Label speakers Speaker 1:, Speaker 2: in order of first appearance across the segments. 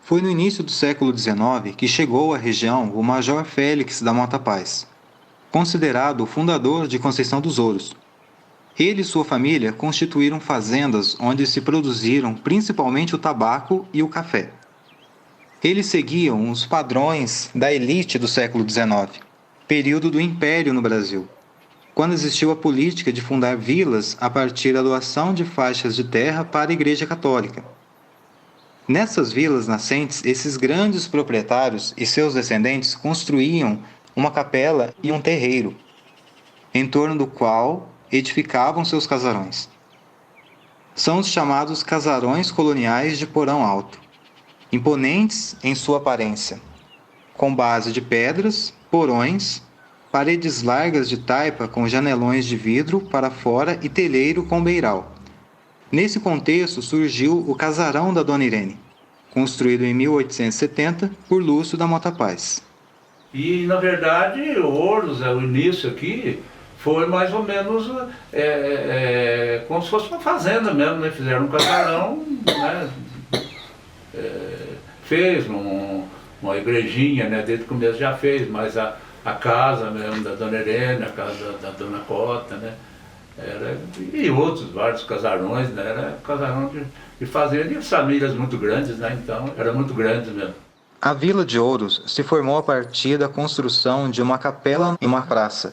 Speaker 1: Foi no início do século XIX que chegou à região o Major Félix da Mota Paz, considerado o fundador de Conceição dos Ouros. Ele e sua família constituíram fazendas onde se produziram principalmente o tabaco e o café. Eles seguiam os padrões da elite do século XIX, período do Império no Brasil, quando existiu a política de fundar vilas a partir da doação de faixas de terra para a Igreja Católica. Nessas vilas nascentes, esses grandes proprietários e seus descendentes construíam uma capela e um terreiro, em torno do qual edificavam seus casarões. São os chamados casarões coloniais de porão alto, imponentes em sua aparência, com base de pedras, porões, paredes largas de taipa com janelões de vidro para fora e telheiro com beiral. Nesse contexto surgiu o Casarão da Dona Irene, construído em 1870 por Lúcio da Mota Paz.
Speaker 2: E, na verdade, Ouros, o início aqui, foi mais ou menos como se fosse uma fazenda mesmo, né? Fizeram um casarão, né? Fez uma igrejinha, né? Desde o começo já fez, mas a casa mesmo da Dona Irene, a casa da Dona Cota, né? E outros vários casarões, né? Era casarão de fazenda e famílias muito grandes, né? Então era muito grande mesmo.
Speaker 1: A Vila de Ouros se formou a partir da construção de uma capela e uma praça,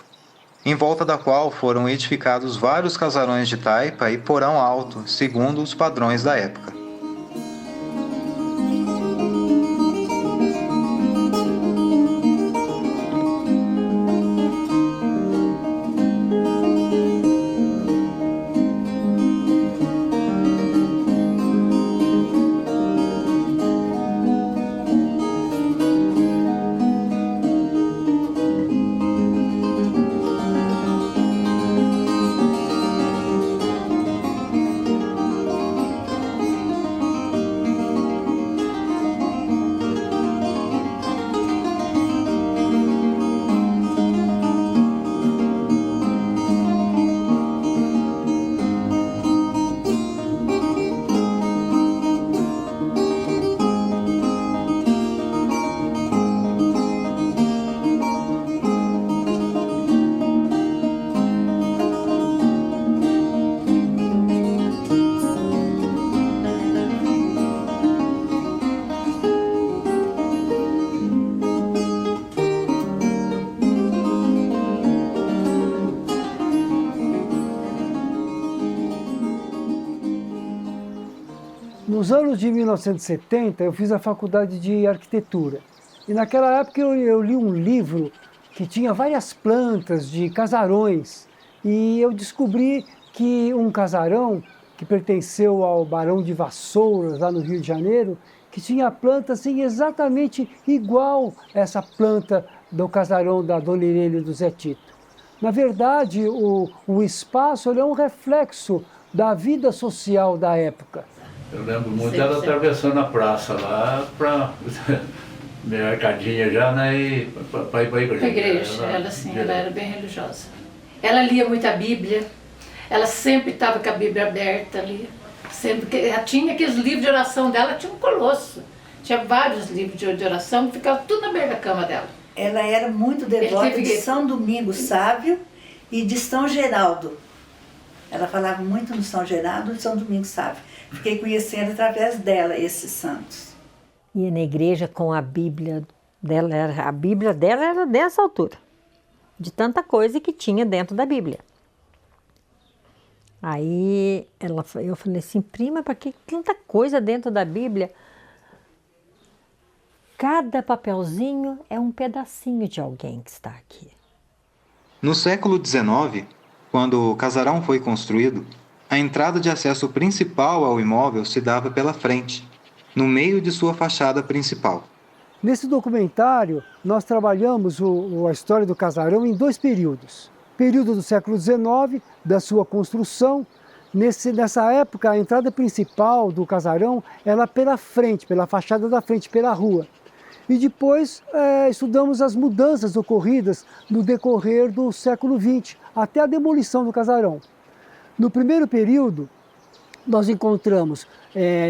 Speaker 1: em volta da qual foram edificados vários casarões de taipa e porão alto, segundo os padrões da época.
Speaker 3: Nos anos de 1970, eu fiz a faculdade de arquitetura. E naquela época eu li um livro que tinha várias plantas de casarões. E eu descobri que um casarão que pertenceu ao Barão de Vassouras, lá no Rio de Janeiro, que tinha planta assim, exatamente igual essa planta do casarão da Dona Irene e do Zé Tito. Na verdade, o espaço é um reflexo da vida social da época.
Speaker 2: Eu lembro muito dela atravessando a praça lá para meio arcadinha já, né? E para ir para a igreja.
Speaker 4: A igreja, ela era bem religiosa. Ela lia muito a Bíblia, ela sempre estava com a Bíblia aberta ali. Sempre, ela tinha aqueles livros de oração dela, tinha um colosso. Tinha vários livros de oração que ficavam tudo na beira da cama dela.
Speaker 5: Ela era muito devota de São Domingos Sábio e de São Geraldo. Ela falava muito no São Geraldo e São Domingos Sábio. Fiquei conhecendo através dela esses santos.
Speaker 6: Ia na igreja com a Bíblia dela, a Bíblia dela era dessa altura, de tanta coisa que tinha dentro da Bíblia. Aí eu falei assim, prima, para que tanta coisa dentro da Bíblia? Cada papelzinho é um pedacinho de alguém que está aqui.
Speaker 1: No século XIX, quando o casarão foi construído, a entrada de acesso principal ao imóvel se dava pela frente, no meio de sua fachada principal.
Speaker 3: Nesse documentário, nós trabalhamos a história do casarão em dois períodos. Período do século XIX, da sua construção. Nessa época, a entrada principal do casarão era pela frente, pela fachada da frente, pela rua. E depois estudamos as mudanças ocorridas no decorrer do século XX, até a demolição do casarão. No primeiro período, nós encontramos,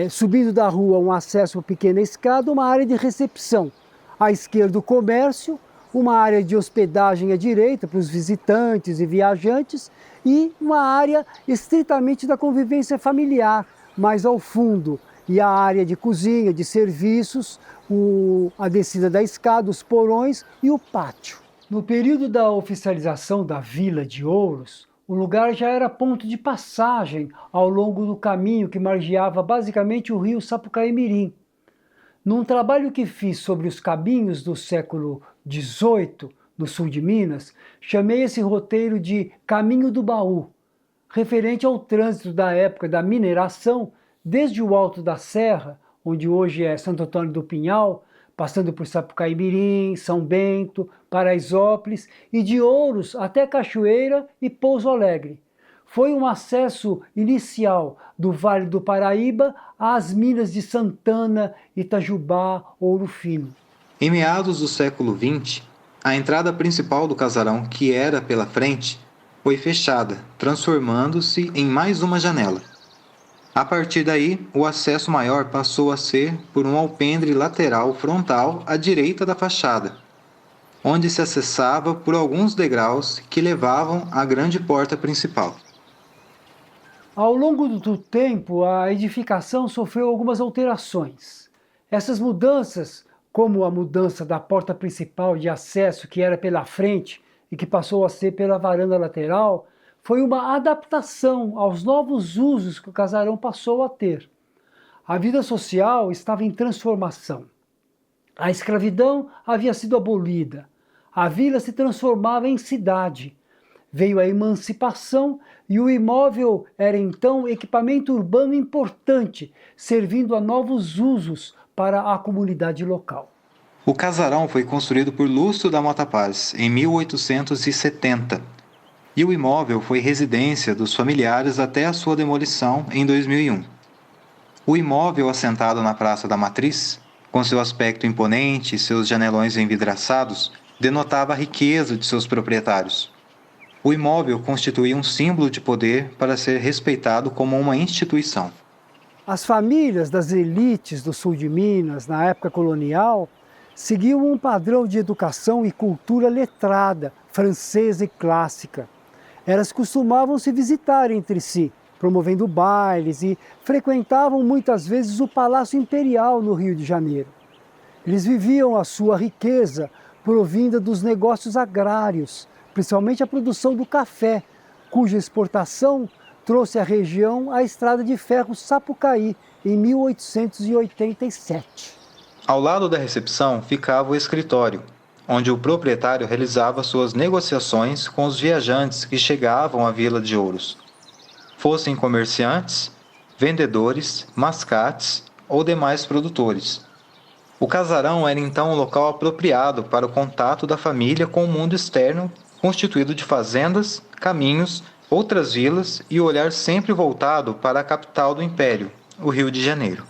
Speaker 3: subindo da rua, um acesso a uma pequena escada, uma área de recepção. À esquerda, o comércio, uma área de hospedagem à direita para os visitantes e viajantes e uma área estritamente da convivência familiar, mais ao fundo. E a área de cozinha, de serviços, a descida da escada, os porões e o pátio. No período da oficialização da Vila de Ouros, o lugar já era ponto de passagem ao longo do caminho que margeava basicamente o rio Sapucaí-Mirim. Num trabalho que fiz sobre os caminhos do século XVIII, no sul de Minas, chamei esse roteiro de Caminho do Baú, referente ao trânsito da época da mineração, desde o alto da serra, onde hoje é Santo Antônio do Pinhal, passando por Sapucaí-Mirim, São Bento, Paraisópolis e de Ouros até Cachoeira e Pouso Alegre. Foi um acesso inicial do Vale do Paraíba às minas de Santana, Itajubá, Ouro Fino.
Speaker 1: Em meados do século XX, a entrada principal do casarão, que era pela frente, foi fechada, transformando-se em mais uma janela. A partir daí, o acesso maior passou a ser por um alpendre lateral frontal à direita da fachada, onde se acessava por alguns degraus que levavam à grande porta principal.
Speaker 3: Ao longo do tempo, a edificação sofreu algumas alterações. Essas mudanças, como a mudança da porta principal de acesso, que era pela frente e que passou a ser pela varanda lateral, foi uma adaptação aos novos usos que o casarão passou a ter. A vida social estava em transformação. A escravidão havia sido abolida. A vila se transformava em cidade. Veio a emancipação e o imóvel era então equipamento urbano importante, servindo a novos usos para a comunidade local.
Speaker 1: O casarão foi construído por Lúcio da Mota Paz em 1870 e o imóvel foi residência dos familiares até a sua demolição em 2001. O imóvel, assentado na Praça da Matriz, com seu aspecto imponente e seus janelões envidraçados, denotava a riqueza de seus proprietários. O imóvel constituía um símbolo de poder para ser respeitado como uma instituição.
Speaker 3: As famílias das elites do sul de Minas, na época colonial, seguiam um padrão de educação e cultura letrada, francesa e clássica. Elas costumavam se visitar entre si, promovendo bailes e frequentavam muitas vezes o Palácio Imperial no Rio de Janeiro. Eles viviam a sua riqueza provinda dos negócios agrários, principalmente a produção do café, cuja exportação trouxe à região a estrada de ferro Sapucaí em 1887.
Speaker 1: Ao lado da recepção ficava o escritório, onde o proprietário realizava suas negociações com os viajantes que chegavam à Vila de Ouros, fossem comerciantes, vendedores, mascates ou demais produtores. O casarão era então um local apropriado para o contato da família com o mundo externo, constituído de fazendas, caminhos, outras vilas e o olhar sempre voltado para a capital do Império, o Rio de Janeiro.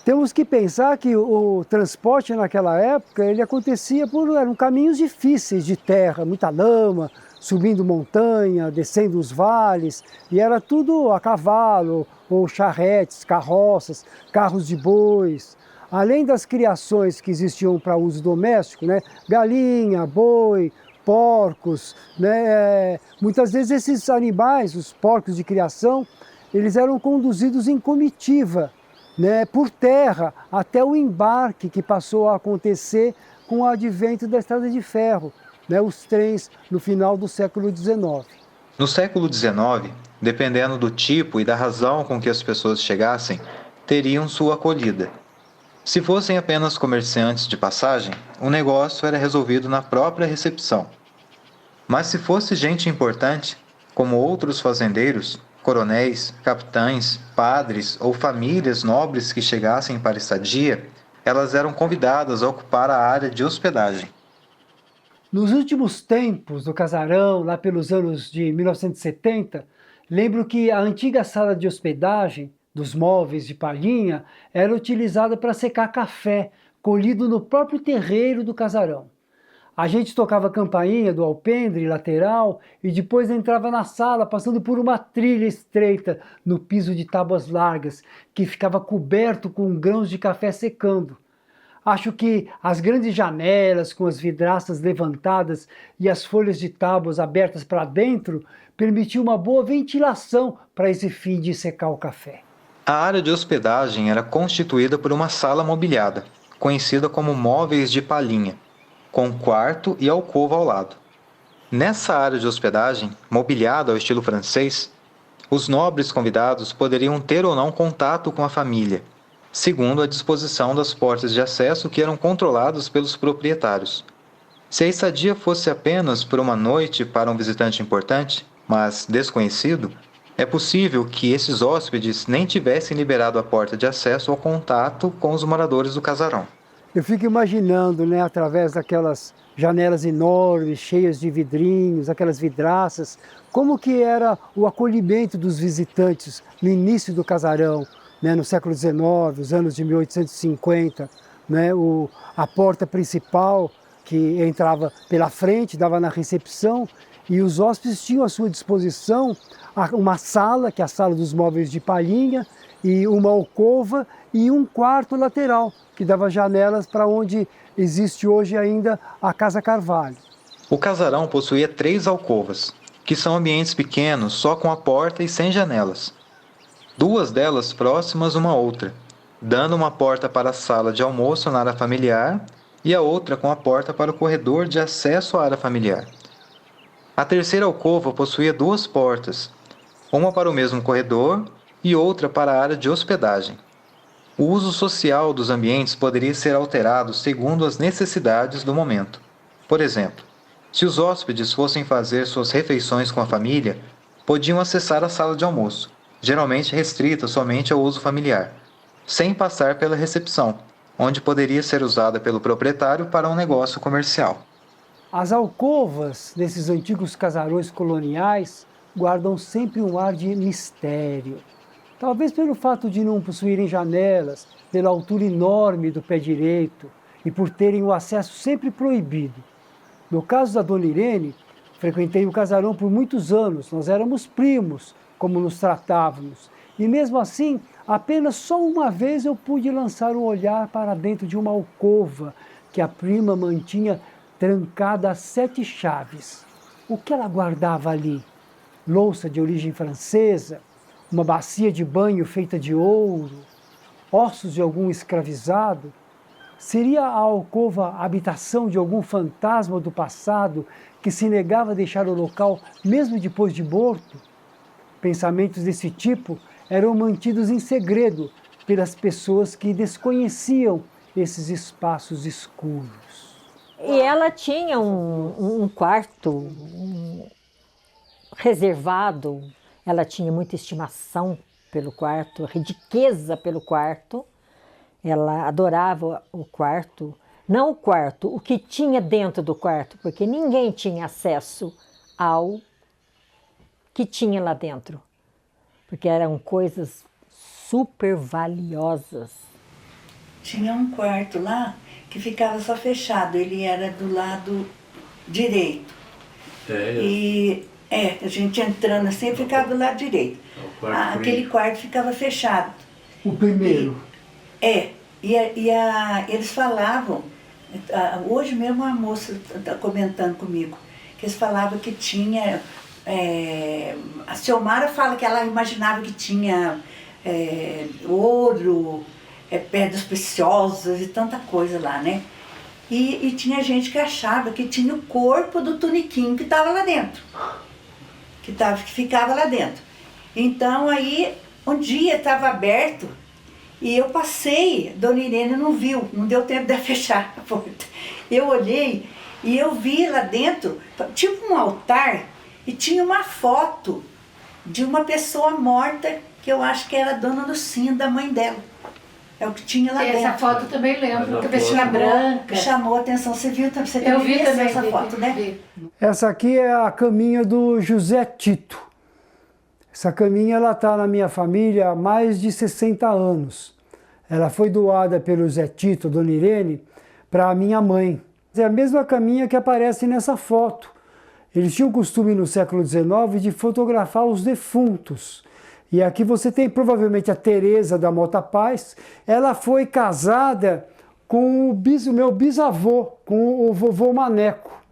Speaker 3: Temos que pensar que o transporte naquela época ele acontecia eram caminhos difíceis de terra, muita lama, subindo montanha, descendo os vales, e era tudo a cavalo, ou charretes, carroças, carros de bois. Além das criações que existiam para uso doméstico, né, galinha, boi, porcos, né, muitas vezes esses animais, os porcos de criação, eles eram conduzidos em comitiva, né, por terra, até o embarque que passou a acontecer com o advento da estrada de ferro, né, os trens no final do século XIX.
Speaker 1: No século XIX, dependendo do tipo e da razão com que as pessoas chegassem, teriam sua acolhida. Se fossem apenas comerciantes de passagem, o negócio era resolvido na própria recepção. Mas se fosse gente importante, como outros fazendeiros, coronéis, capitães, padres ou famílias nobres que chegassem para estadia, elas eram convidadas a ocupar a área de hospedagem.
Speaker 3: Nos últimos tempos do casarão, lá pelos anos de 1970, lembro que a antiga sala de hospedagem dos móveis de palhinha era utilizada para secar café, colhido no próprio terreiro do casarão. A gente tocava a campainha do alpendre lateral e depois entrava na sala, passando por uma trilha estreita no piso de tábuas largas, que ficava coberto com grãos de café secando. Acho que as grandes janelas com as vidraças levantadas e as folhas de tábuas abertas para dentro permitiam uma boa ventilação para esse fim de secar o café.
Speaker 1: A área de hospedagem era constituída por uma sala mobiliada, conhecida como móveis de palhinha, com quarto e alcova ao lado. Nessa área de hospedagem, mobiliada ao estilo francês, os nobres convidados poderiam ter ou não contato com a família, segundo a disposição das portas de acesso que eram controladas pelos proprietários. Se a estadia fosse apenas por uma noite para um visitante importante, mas desconhecido, é possível que esses hóspedes nem tivessem liberado a porta de acesso ao contato com os moradores do casarão.
Speaker 3: Eu fico imaginando, né, através daquelas janelas enormes, cheias de vidrinhos, aquelas vidraças, como que era o acolhimento dos visitantes no início do casarão, né, no século XIX, os anos de 1850, né, a porta principal que entrava pela frente, dava na recepção, e os hóspedes tinham à sua disposição uma sala, que é a sala dos móveis de palhinha, e uma alcova e um quarto lateral, que dava janelas para onde existe hoje ainda a Casa Carvalho.
Speaker 1: O casarão possuía 3 alcovas, que são ambientes pequenos só com a porta e sem janelas. 2 delas próximas uma à outra, dando uma porta para a sala de almoço na área familiar e a outra com a porta para o corredor de acesso à área familiar. A terceira alcova possuía 2 portas, uma para o mesmo corredor e outra para a área de hospedagem. O uso social dos ambientes poderia ser alterado segundo as necessidades do momento. Por exemplo, se os hóspedes fossem fazer suas refeições com a família, podiam acessar a sala de almoço, geralmente restrita somente ao uso familiar, sem passar pela recepção, onde poderia ser usada pelo proprietário para um negócio comercial.
Speaker 3: As alcovas desses antigos casarões coloniais guardam sempre um ar de mistério. Talvez pelo fato de não possuírem janelas, pela altura enorme do pé direito e por terem o acesso sempre proibido. No caso da Dona Irene, frequentei o casarão por muitos anos, nós éramos primos, como nos tratávamos. E mesmo assim, apenas só uma vez eu pude lançar o olhar para dentro de uma alcova que a prima mantinha trancada a 7 chaves. O que ela guardava ali? Louça de origem francesa, uma bacia de banho feita de ouro, ossos de algum escravizado? Seria a alcova a habitação de algum fantasma do passado que se negava a deixar o local mesmo depois de morto? Pensamentos desse tipo eram mantidos em segredo pelas pessoas que desconheciam esses espaços escuros.
Speaker 6: E ela tinha um quarto reservado, ela tinha muita estimação pelo quarto, riqueza pelo quarto. Ela adorava o quarto, não o quarto, o que tinha dentro do quarto, porque ninguém tinha acesso ao que tinha lá dentro, porque eram coisas super valiosas.
Speaker 5: Tinha um quarto lá que ficava só fechado, ele era do lado direito. E a gente entrando assim, ficava do lado direito. Aquele quarto ficava fechado.
Speaker 3: O primeiro?
Speaker 5: Eles falavam, hoje mesmo a moça está comentando comigo, que eles falavam que tinha, a Ciomara fala que ela imaginava que tinha ouro, pedras preciosas e tanta coisa lá, né? E tinha gente que achava que tinha o corpo do Tuniquinho que estava lá dentro, que ficava lá dentro. Então aí, um dia estava aberto, e eu passei, Dona Irene não viu, não deu tempo de fechar a porta. Eu olhei e eu vi lá dentro, tipo um altar, e tinha uma foto de uma pessoa morta, que eu acho que era a Dona Lucinha, da mãe dela. É o que tinha lá dentro.
Speaker 4: Essa foto também lembro, que a vestinha branca.
Speaker 5: Chamou a atenção, você viu? Você
Speaker 4: Eu vi também
Speaker 5: essa foto, né?
Speaker 4: Vi.
Speaker 3: Essa aqui é a caminha do José Tito. Essa caminha está na minha família há mais de 60 anos. Ela foi doada pelo Zé Tito, Dona Irene, para a minha mãe, É a mesma caminha que aparece nessa foto. Eles tinham o costume no século XIX de fotografar os defuntos. E aqui você tem provavelmente a Teresa da Mota Paz. Ela foi casada com o meu bisavô, com o vovô Maneco.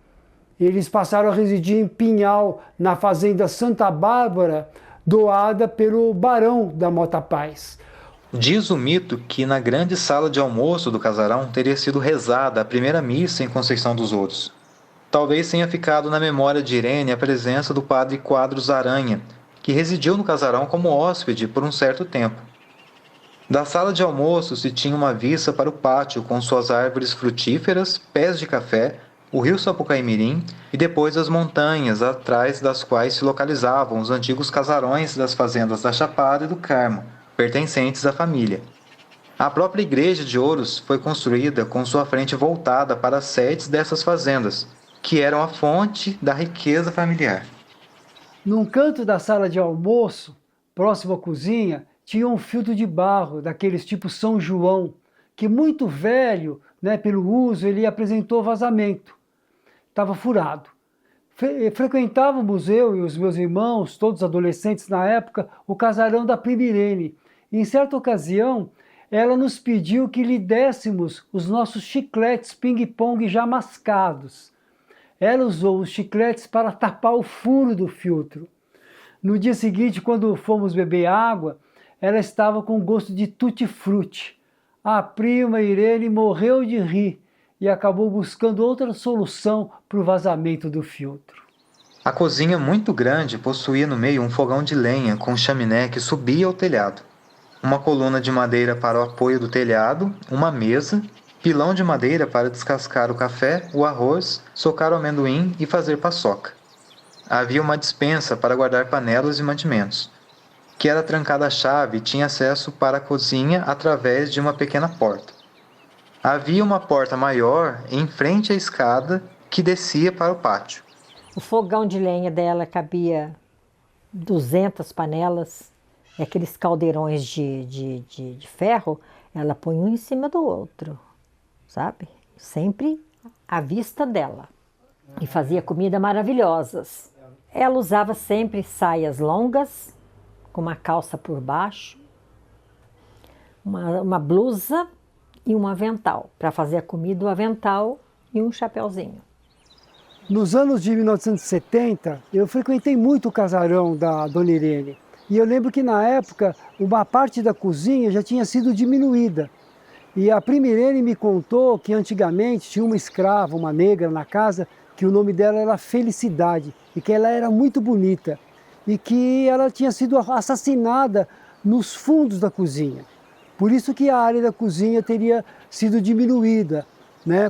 Speaker 3: Eles passaram a residir em Pinhal, na fazenda Santa Bárbara, doada pelo barão da Mota Paz.
Speaker 1: Diz o mito que na grande sala de almoço do casarão teria sido rezada a primeira missa em Conceição dos Ouros. Talvez tenha ficado na memória de Irene a presença do padre Quadros Aranha, que residiu no casarão como hóspede por um certo tempo. Da sala de almoço se tinha uma vista para o pátio com suas árvores frutíferas, pés de café, o rio Sapucaimirim e depois as montanhas atrás das quais se localizavam os antigos casarões das fazendas da Chapada e do Carmo, pertencentes à família. A própria igreja de Ouros foi construída com sua frente voltada para as sedes dessas fazendas, que eram a fonte da riqueza familiar.
Speaker 3: Num canto da sala de almoço, próximo à cozinha, tinha um filtro de barro, daqueles tipo São João, que muito velho, pelo uso, ele apresentou vazamento. Estava furado. Frequentávamos eu e os meus irmãos, todos adolescentes na época, o casarão da prima Irene. Em certa ocasião, ela nos pediu que lhe dessemos os nossos chicletes ping-pong já mascados. Ela usou os chicletes para tapar o furo do filtro. No dia seguinte, quando fomos beber água, ela estava com gosto de tutti-frutti. A prima Irene morreu de rir e acabou buscando outra solução para o vazamento do filtro.
Speaker 1: A cozinha muito grande possuía no meio um fogão de lenha com chaminé que subia ao telhado. Uma coluna de madeira para o apoio do telhado, uma mesa, pilão de madeira para descascar o café, o arroz, socar o amendoim e fazer paçoca. Havia uma despensa para guardar panelas e mantimentos, que era trancada à chave e tinha acesso para a cozinha através de uma pequena porta. Havia uma porta maior em frente à escada que descia para o pátio.
Speaker 6: O fogão de lenha dela cabia 200 panelas, e aqueles caldeirões de ferro, ela põe um em cima do outro, sabe? Sempre à vista dela. E fazia comida maravilhosas. Ela usava sempre saias longas, com uma calça por baixo, uma blusa e um avental. Para fazer a comida, o avental e um chapeuzinho.
Speaker 3: Nos anos de 1970, eu frequentei muito o casarão da Dona Irene. E eu lembro que na época, uma parte da cozinha já tinha sido diminuída. E a prima Irene me contou que antigamente tinha uma escrava, uma negra na casa, que o nome dela era Felicidade, e que ela era muito bonita. E que ela tinha sido assassinada nos fundos da cozinha. Por isso que a área da cozinha teria sido diminuída,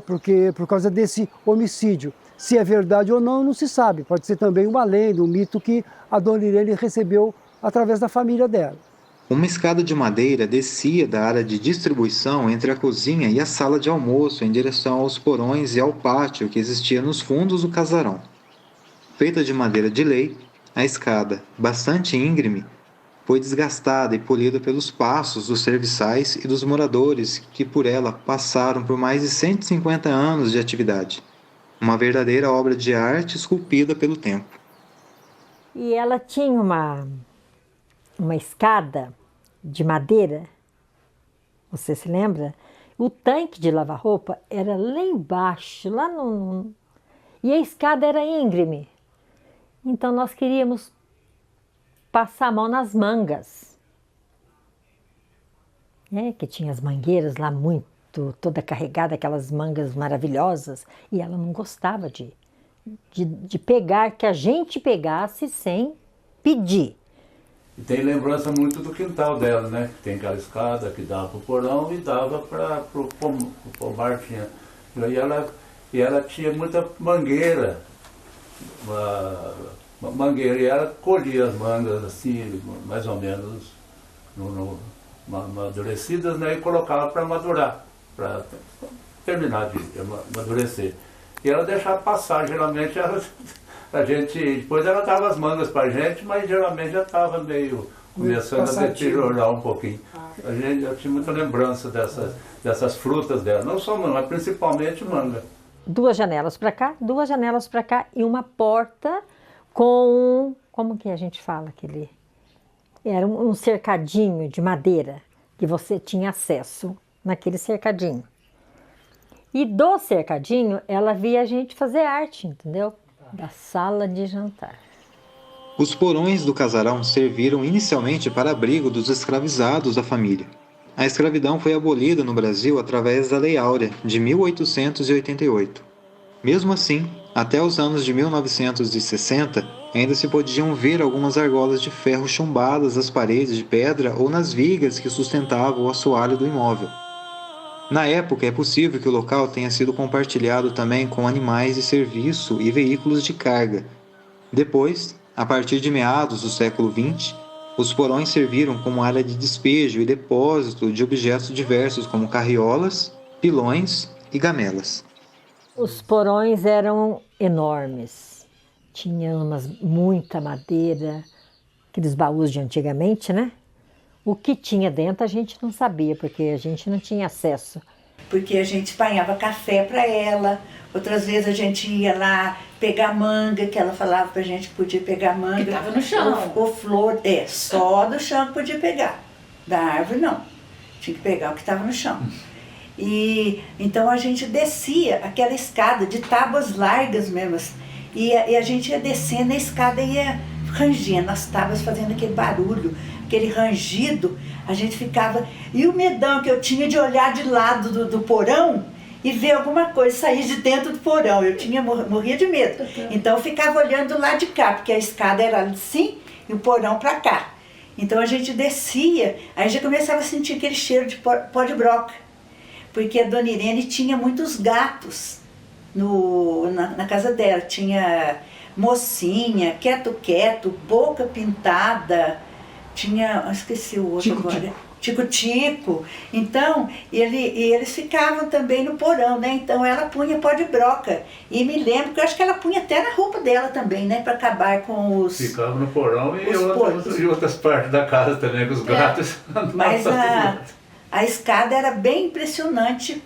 Speaker 3: porque por causa desse homicídio. Se é verdade ou não, não se sabe. Pode ser também uma lenda, um mito que a Dona Irene recebeu através da família dela.
Speaker 1: Uma escada de madeira descia da área de distribuição entre a cozinha e a sala de almoço em direção aos porões e ao pátio que existia nos fundos do casarão. Feita de madeira de lei, a escada, bastante íngreme, foi desgastada e polida pelos passos dos serviçais e dos moradores que por ela passaram por mais de 150 anos de atividade. Uma verdadeira obra de arte esculpida pelo tempo.
Speaker 6: E ela tinha uma escada de madeira, você se lembra? O tanque de lavar roupa era lá embaixo, e a escada era íngreme. Então nós queríamos passar a mão nas mangas, que tinha as mangueiras lá toda carregada, aquelas mangas maravilhosas, e ela não gostava de pegar, que a gente pegasse sem pedir.
Speaker 2: E tem lembrança muito do quintal dela, né? Tem aquela escada que dava para o porão e dava para o pomar. E ela tinha muita mangueira, uma mangueira, e ela colhia as mangas assim, mais ou menos amadurecidas, né? E colocava para madurar, para terminar de amadurecer. E ela deixava passar, geralmente a gente, depois ela dava as mangas para a gente, mas geralmente já estava meio começando a deteriorar um pouquinho. Eu tinha muita lembrança dessas frutas dela, não só manga, mas principalmente manga.
Speaker 6: 2 janelas para cá, 2 janelas para cá e uma porta com, como que a gente fala aquele? Era um cercadinho de madeira que você tinha acesso naquele cercadinho. E do cercadinho, ela via a gente fazer arte, entendeu? Da sala de jantar.
Speaker 1: Os porões do casarão serviram inicialmente para abrigo dos escravizados da família. A escravidão foi abolida no Brasil através da Lei Áurea, de 1888. Mesmo assim, até os anos de 1960, ainda se podiam ver algumas argolas de ferro chumbadas às paredes de pedra ou nas vigas que sustentavam o assoalho do imóvel. Na época, é possível que o local tenha sido compartilhado também com animais de serviço e veículos de carga. Depois, a partir de meados do século XX, os porões serviram como área de despejo e depósito de objetos diversos como carriolas, pilões e gamelas.
Speaker 6: Os porões eram enormes, tinha muita madeira, aqueles baús de antigamente, né? O que tinha dentro a gente não sabia, porque a gente não tinha acesso.
Speaker 5: Porque a gente apanhava café para ela, outras vezes a gente ia lá pegar manga, que ela falava pra gente que podia pegar manga.
Speaker 4: Que tava no chão.
Speaker 5: Ou flor, só do chão que podia pegar. Da árvore não, tinha que pegar o que estava no chão. E então a gente descia aquela escada de tábuas largas mesmo, e a gente ia descendo a escada e ia rangendo as tábuas, fazendo aquele barulho, aquele rangido. A gente ficava, e o medão que eu tinha de olhar de lado do porão e ver alguma coisa sair de dentro do porão. Eu morria de medo. Então eu ficava olhando do lado de cá, porque a escada era assim e o porão para cá. Então a gente descia, aí já começava a sentir aquele cheiro de pó de broca, porque a Dona Irene tinha muitos gatos na casa dela. Tinha mocinha, quieto-quieto, boca pintada, tinha, esqueci o outro agora, tico-tico. Então, eles ficavam também no porão, né? Então ela punha pó de broca. E me lembro que eu acho que ela punha até na roupa dela também, né? Para acabar com os...
Speaker 2: Ficava no porão e outras partes da casa também, com os gatos.
Speaker 5: Mas a escada era bem impressionante,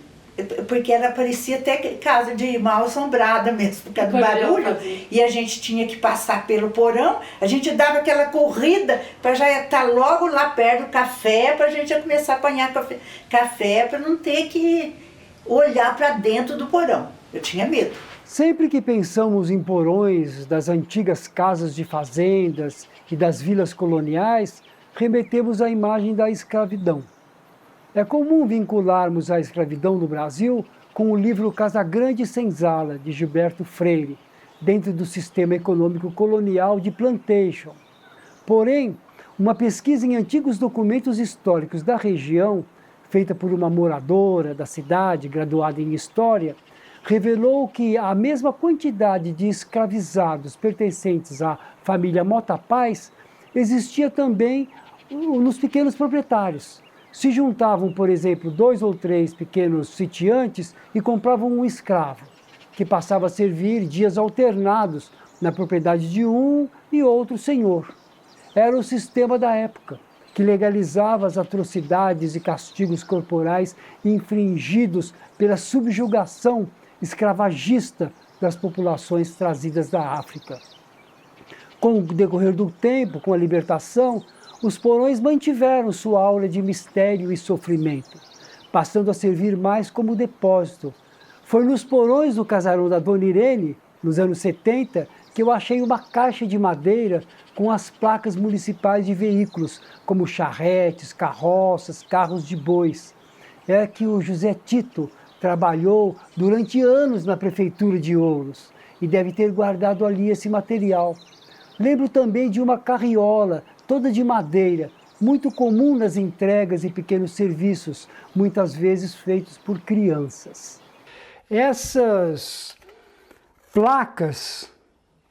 Speaker 5: porque ela parecia até casa de mal assombrada mesmo, por causa do barulho. E a gente tinha que passar pelo porão, a gente dava aquela corrida para já estar logo lá perto do café, para a gente já começar a apanhar café, para não ter que olhar para dentro do porão. Eu tinha medo.
Speaker 3: Sempre que pensamos em porões das antigas casas de fazendas e das vilas coloniais, remetemos à imagem da escravidão. É comum vincularmos a escravidão no Brasil com o livro Casagrande e Senzala, de Gilberto Freire, dentro do sistema econômico colonial de plantation. Porém, uma pesquisa em antigos documentos históricos da região, feita por uma moradora da cidade, graduada em História, revelou que a mesma quantidade de escravizados pertencentes à família Mota Paz existia também nos pequenos proprietários. Se juntavam, por exemplo, 2 ou 3 pequenos sitiantes e compravam um escravo, que passava a servir dias alternados na propriedade de um e outro senhor. Era o sistema da época, que legalizava as atrocidades e castigos corporais infringidos pela subjugação escravagista das populações trazidas da África. Com o decorrer do tempo, com a libertação, os porões mantiveram sua aura de mistério e sofrimento, passando a servir mais como depósito. Foi nos porões do casarão da Dona Irene, nos anos 70, que eu achei uma caixa de madeira com as placas municipais de veículos, como charretes, carroças, carros de bois. É que o José Tito trabalhou durante anos na prefeitura de Ouros e deve ter guardado ali esse material. Lembro também de uma carriola, toda de madeira, muito comum nas entregas e pequenos serviços, muitas vezes feitos por crianças. Essas placas,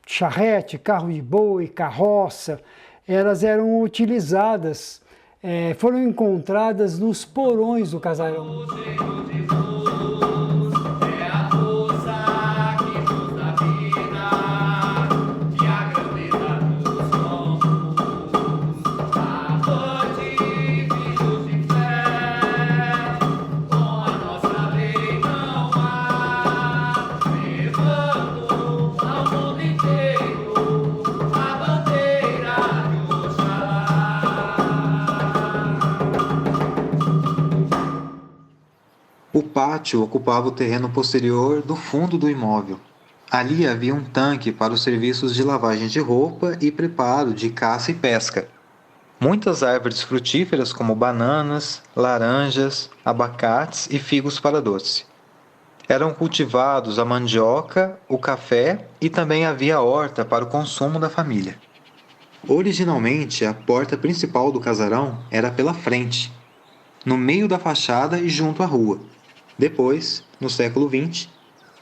Speaker 3: charrete, carro de boi, carroça, elas eram utilizadas, foram encontradas nos porões do casarão.
Speaker 1: O pátio ocupava o terreno posterior do fundo do imóvel. Ali havia um tanque para os serviços de lavagem de roupa e preparo de caça e pesca. Muitas árvores frutíferas como bananas, laranjas, abacates e figos para doce. Eram cultivados a mandioca, o café e também havia horta para o consumo da família. Originalmente, a porta principal do casarão era pela frente, no meio da fachada e junto à rua. Depois, no século XX,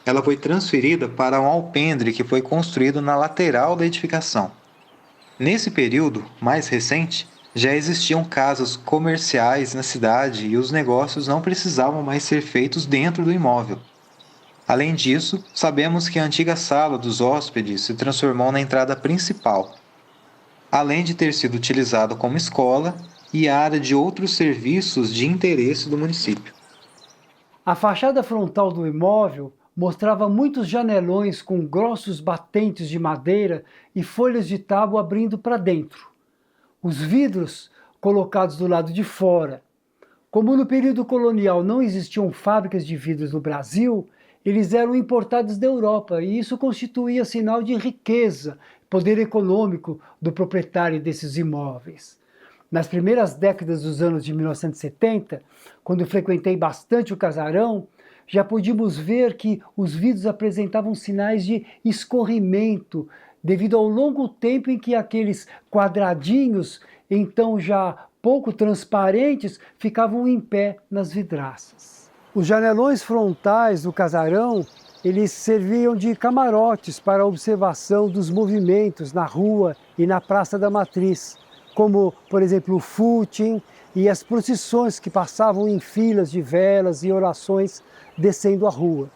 Speaker 1: ela foi transferida para um alpendre que foi construído na lateral da edificação. Nesse período mais recente, já existiam casas comerciais na cidade e os negócios não precisavam mais ser feitos dentro do imóvel. Além disso, sabemos que a antiga sala dos hóspedes se transformou na entrada principal, além de ter sido utilizada como escola e área de outros serviços de interesse do município.
Speaker 3: A fachada frontal do imóvel mostrava muitos janelões com grossos batentes de madeira e folhas de tábua abrindo para dentro. Os vidros colocados do lado de fora. Como no período colonial não existiam fábricas de vidros no Brasil, eles eram importados da Europa e isso constituía sinal de riqueza, poder econômico do proprietário desses imóveis. Nas primeiras décadas dos anos de 1970, quando frequentei bastante o casarão, já podíamos ver que os vidros apresentavam sinais de escorrimento, devido ao longo tempo em que aqueles quadradinhos, então já pouco transparentes, ficavam em pé nas vidraças. Os janelões frontais do casarão, eles serviam de camarotes para a observação dos movimentos na rua e na Praça da Matriz, como, por exemplo, o footing e as procissões que passavam em filas de velas e orações descendo a rua.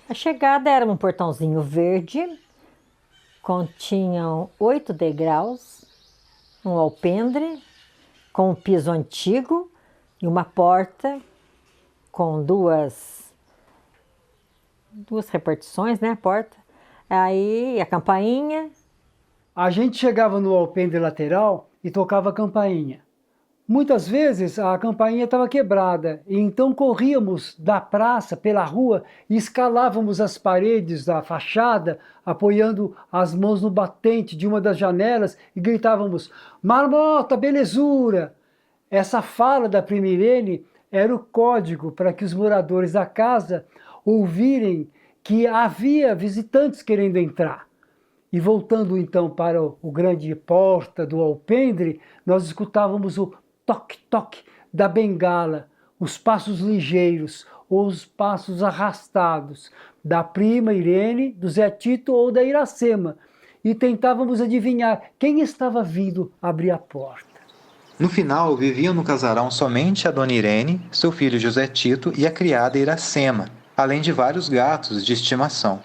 Speaker 6: A chegada era um portãozinho verde, continham 8 degraus, um alpendre com um piso antigo e uma porta com duas repartições, né, porta. Aí a campainha.
Speaker 3: A gente chegava no alpendre lateral e tocava a campainha. Muitas vezes a campainha estava quebrada e então corríamos da praça pela rua e escalávamos as paredes da fachada, apoiando as mãos no batente de uma das janelas e gritávamos: "Marmota, belezura!". Essa fala da prima Irene era o código para que os moradores da casa ouvirem que havia visitantes querendo entrar. E voltando então para o grande porta do alpendre, nós escutávamos o toque-toque da bengala, os passos ligeiros ou os passos arrastados da prima Irene, do Zé Tito ou da Iracema, e tentávamos adivinhar quem estava vindo abrir a porta.
Speaker 1: No final, viviam no casarão somente a dona Irene, seu filho José Tito e a criada Iracema, além de vários gatos de estimação.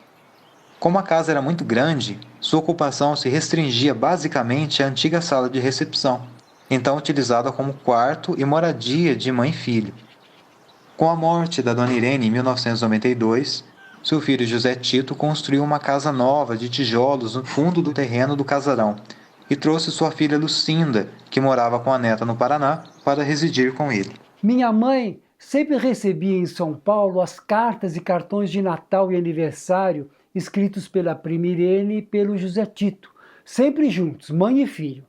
Speaker 1: Como a casa era muito grande, sua ocupação se restringia basicamente à antiga sala de recepção, então utilizada como quarto e moradia de mãe e filho. Com a morte da dona Irene em 1992, seu filho José Tito construiu uma casa nova de tijolos no fundo do terreno do casarão e trouxe sua filha Lucinda, que morava com a neta no Paraná, para residir com ele.
Speaker 3: Minha mãe sempre recebia em São Paulo as cartas e cartões de Natal e aniversário escritos pela prima Irene e pelo José Tito, sempre juntos, mãe e filho.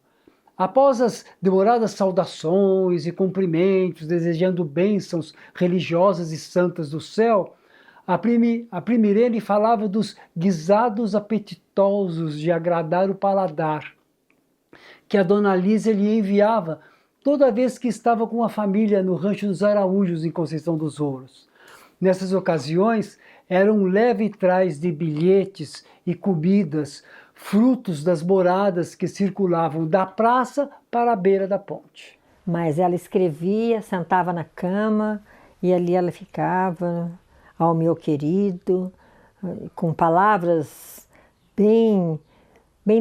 Speaker 3: Após as demoradas saudações e cumprimentos, desejando bênçãos religiosas e santas do céu, a prima Irene falava dos guisados apetitosos de agradar o paladar, que a dona Lísia lhe enviava toda vez que estava com a família no Rancho dos Araújos, em Conceição dos Ouros. Nessas ocasiões, era um leve trás de bilhetes e comidas, frutos das moradas que circulavam da praça para a beira da ponte.
Speaker 6: Mas ela escrevia, sentava na cama e ali ela ficava, ao meu querido, com palavras bem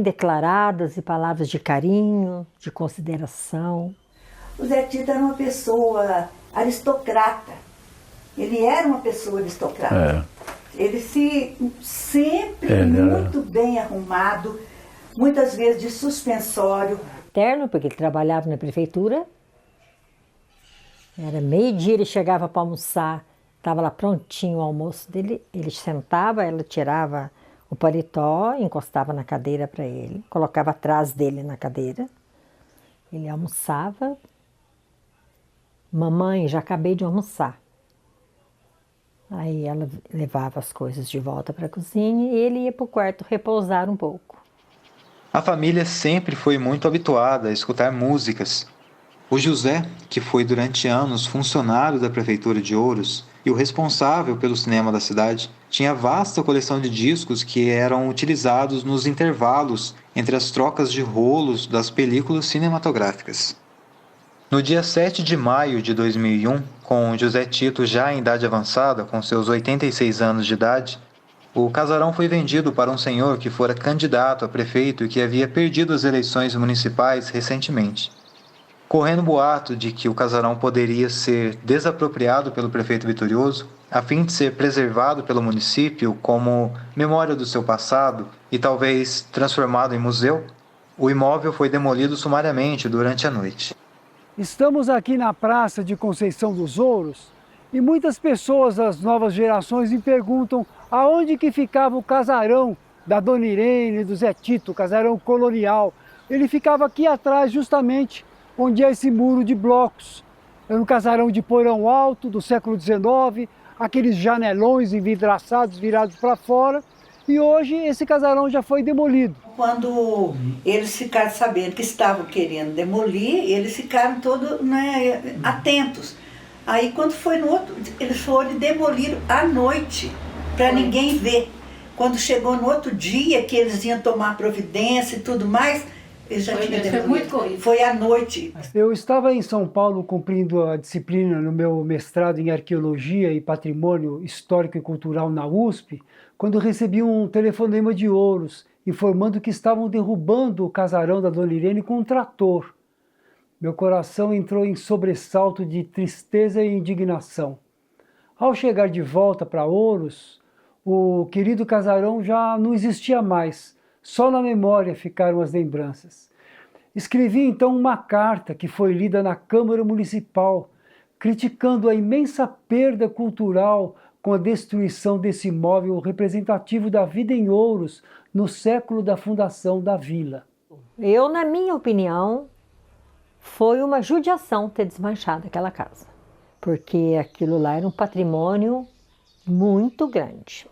Speaker 6: declaradas e palavras de carinho, de consideração.
Speaker 5: O Zé Tito era uma pessoa aristocrata. Ele era uma pessoa aristocrata. Ele sempre muito bem arrumado, muitas vezes de suspensório.
Speaker 6: Terno, porque ele trabalhava na prefeitura. Era meio-dia, ele chegava para almoçar, estava lá prontinho o almoço dele, ele sentava, ela tirava o paletó, encostava na cadeira para ele, colocava atrás dele na cadeira, ele almoçava. Mamãe, já acabei de almoçar. Aí ela levava as coisas de volta para a cozinha e ele ia para o quarto repousar um pouco.
Speaker 1: A família sempre foi muito habituada a escutar músicas. O José, que foi durante anos funcionário da Prefeitura de Ouros e o responsável pelo cinema da cidade, tinha vasta coleção de discos que eram utilizados nos intervalos entre as trocas de rolos das películas cinematográficas. No dia 7 de maio de 2001, com José Tito já em idade avançada, com seus 86 anos de idade, o casarão foi vendido para um senhor que fora candidato a prefeito e que havia perdido as eleições municipais recentemente. Correndo o boato de que o casarão poderia ser desapropriado pelo prefeito vitorioso, a fim de ser preservado pelo município como memória do seu passado e talvez transformado em museu, o imóvel foi demolido sumariamente durante a noite.
Speaker 3: Estamos aqui na Praça de Conceição dos Ouros e muitas pessoas das novas gerações me perguntam aonde que ficava o casarão da Dona Irene e do Zé Tito, o casarão colonial. Ele ficava aqui atrás, justamente onde é esse muro de blocos. Era um casarão de porão alto do século XIX, aqueles janelões envidraçados virados para fora, e hoje esse casarão já foi demolido.
Speaker 5: Quando eles ficaram sabendo que estavam querendo demolir, eles ficaram todos, né, atentos. Aí quando foi no outro, eles foram e demoliram à noite, para ninguém ver. Quando chegou no outro dia, que eles iam tomar providência e tudo mais, eles já tinham demolido.
Speaker 4: Foi muito corrido.
Speaker 5: Foi à noite.
Speaker 3: Eu estava em São Paulo cumprindo a disciplina no meu mestrado em Arqueologia e Patrimônio Histórico e Cultural na USP, quando recebi um telefonema de Ouros, informando que estavam derrubando o casarão da Dona Irene com um trator. Meu coração entrou em sobressalto de tristeza e indignação. Ao chegar de volta para Ouros, o querido casarão já não existia mais, só na memória ficaram as lembranças. Escrevi então uma carta que foi lida na Câmara Municipal, criticando a imensa perda cultural com a destruição desse imóvel representativo da vida em Ouros no século da fundação da vila.
Speaker 6: Eu, na minha opinião, foi uma judiação ter desmanchado aquela casa, porque aquilo lá era um patrimônio muito grande.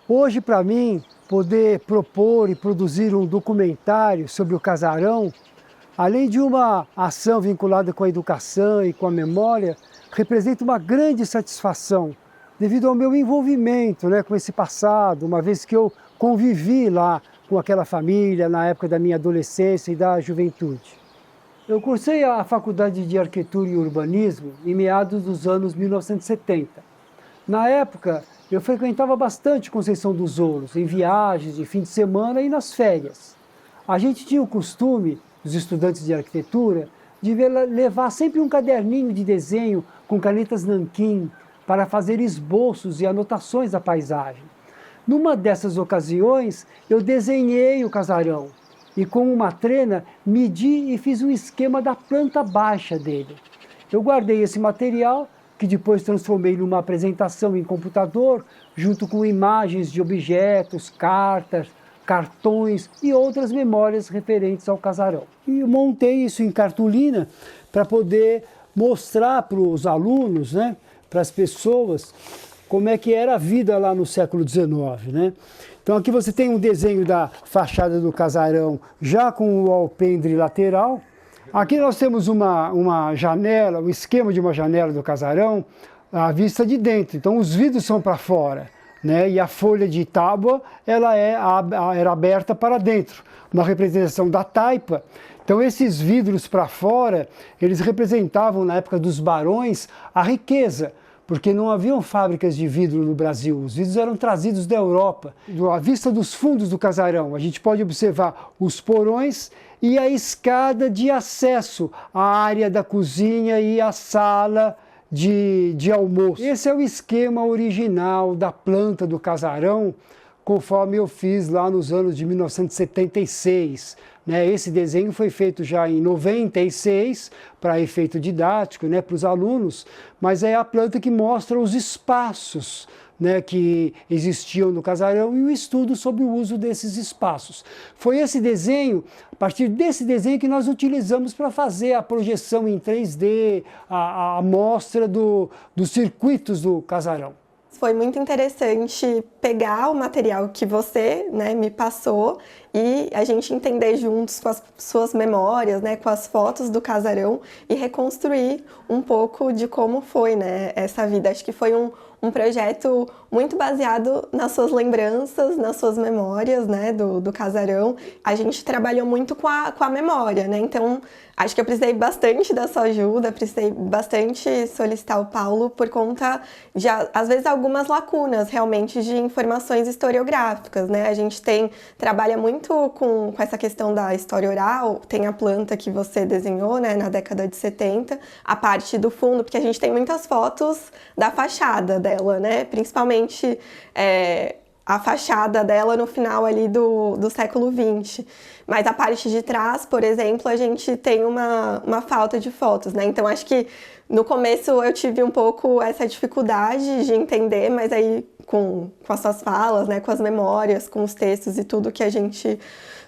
Speaker 3: Hoje, para mim, poder propor e produzir um documentário sobre o casarão, além de uma ação vinculada com a educação e com a memória, representa uma grande satisfação, devido ao meu envolvimento, né, com esse passado, uma vez que eu convivi lá com aquela família na época da minha adolescência e da juventude. Eu cursei a Faculdade de Arquitetura e Urbanismo em meados dos anos 1970. Na época, eu frequentava bastante Conceição dos Ouros, em viagens de fim de semana e nas férias. A gente tinha o costume, os estudantes de arquitetura, de levar sempre um caderninho de desenho com canetas nanquim para fazer esboços e anotações da paisagem. Numa dessas ocasiões, eu desenhei o casarão e com uma trena medi e fiz um esquema da planta baixa dele. Eu guardei esse material, que depois transformei numa apresentação em computador, junto com imagens de objetos, cartas, cartões e outras memórias referentes ao casarão. E montei isso em cartolina para poder mostrar para os alunos, né, para as pessoas, como é que era a vida lá no século XIX, né? Então aqui você tem um desenho da fachada do casarão já com o alpendre lateral. Aqui nós temos uma janela, um esquema de uma janela do casarão à vista de dentro. Então os vidros são para fora, né? E a folha de tábua era aberta para dentro, uma representação da taipa. Então esses vidros para fora, eles representavam na época dos barões a riqueza, porque não haviam fábricas de vidro no Brasil, os vidros eram trazidos da Europa. À vista dos fundos do casarão, a gente pode observar os porões e a escada de acesso à área da cozinha e à sala de almoço. Esse é o esquema original da planta do casarão, conforme eu fiz lá nos anos de 1976. Esse desenho foi feito já em 96 para efeito didático, para os alunos, mas é a planta que mostra os espaços que existiam no casarão e o estudo sobre o uso desses espaços. Foi esse desenho, a partir desse desenho, que nós utilizamos para fazer a projeção em 3D, a amostra dos circuitos do casarão.
Speaker 7: Foi muito interessante pegar o material que você me passou e a gente entender juntos com as suas memórias, com as fotos do casarão e reconstruir um pouco de como foi essa vida. Acho que foi um projeto muito baseado nas suas lembranças, nas suas memórias do casarão. A gente trabalhou muito com a memória, então acho que eu precisei bastante da sua ajuda, precisei bastante solicitar o Paulo por conta de, às vezes, algumas lacunas realmente de informações historiográficas. A gente trabalha muito com essa questão da história oral, tem a planta que você desenhou na década de 70, a parte do fundo, porque a gente tem muitas fotos da fachada dela, principalmente a fachada dela no final ali do século XX. Mas a parte de trás, por exemplo, a gente tem uma falta de fotos, Então acho que no começo eu tive um pouco essa dificuldade de entender, mas aí com as suas falas, com as memórias, com os textos e tudo que a gente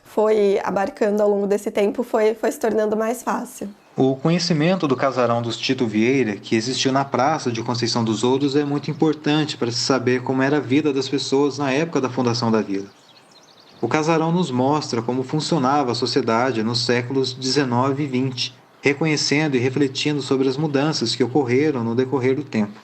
Speaker 7: foi abarcando ao longo desse tempo foi se tornando mais fácil.
Speaker 1: O conhecimento do casarão dos Tito Vieira, que existiu na Praça de Conceição dos Ouros, é muito importante para se saber como era a vida das pessoas na época da fundação da vila. O casarão nos mostra como funcionava a sociedade nos séculos XIX e XX, reconhecendo e refletindo sobre as mudanças que ocorreram no decorrer do tempo.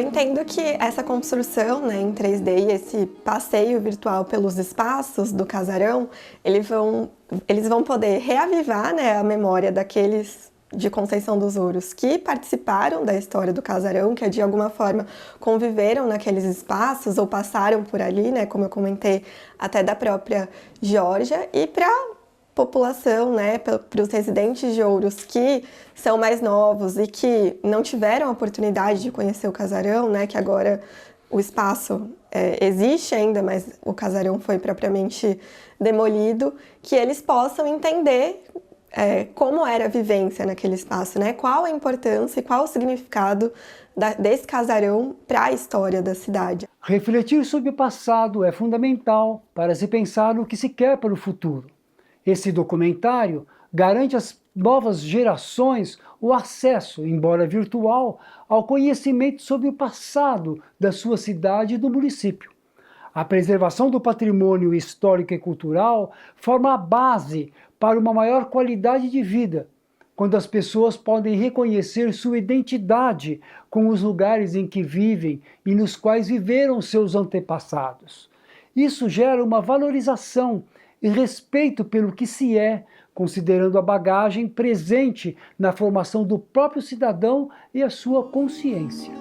Speaker 7: Entendo que essa construção em 3D e esse passeio virtual pelos espaços do casarão, eles vão poder reavivar a memória daqueles de Conceição dos Ouros que participaram da história do casarão, que de alguma forma conviveram naqueles espaços ou passaram por ali, como eu comentei, até da própria Geórgia, e para população, para os residentes de Ouros que são mais novos e que não tiveram a oportunidade de conhecer o casarão, que agora o espaço existe ainda, mas o casarão foi propriamente demolido, que eles possam entender como era a vivência naquele espaço, qual a importância e qual o significado desse casarão para a história da cidade.
Speaker 3: Refletir sobre o passado é fundamental para se pensar no que se quer para o futuro. Esse documentário garante às novas gerações o acesso, embora virtual, ao conhecimento sobre o passado da sua cidade e do município. A preservação do patrimônio histórico e cultural forma a base para uma maior qualidade de vida, quando as pessoas podem reconhecer sua identidade com os lugares em que vivem e nos quais viveram seus antepassados. Isso gera uma valorização e respeito pelo que se é, considerando a bagagem presente na formação do próprio cidadão e a sua consciência.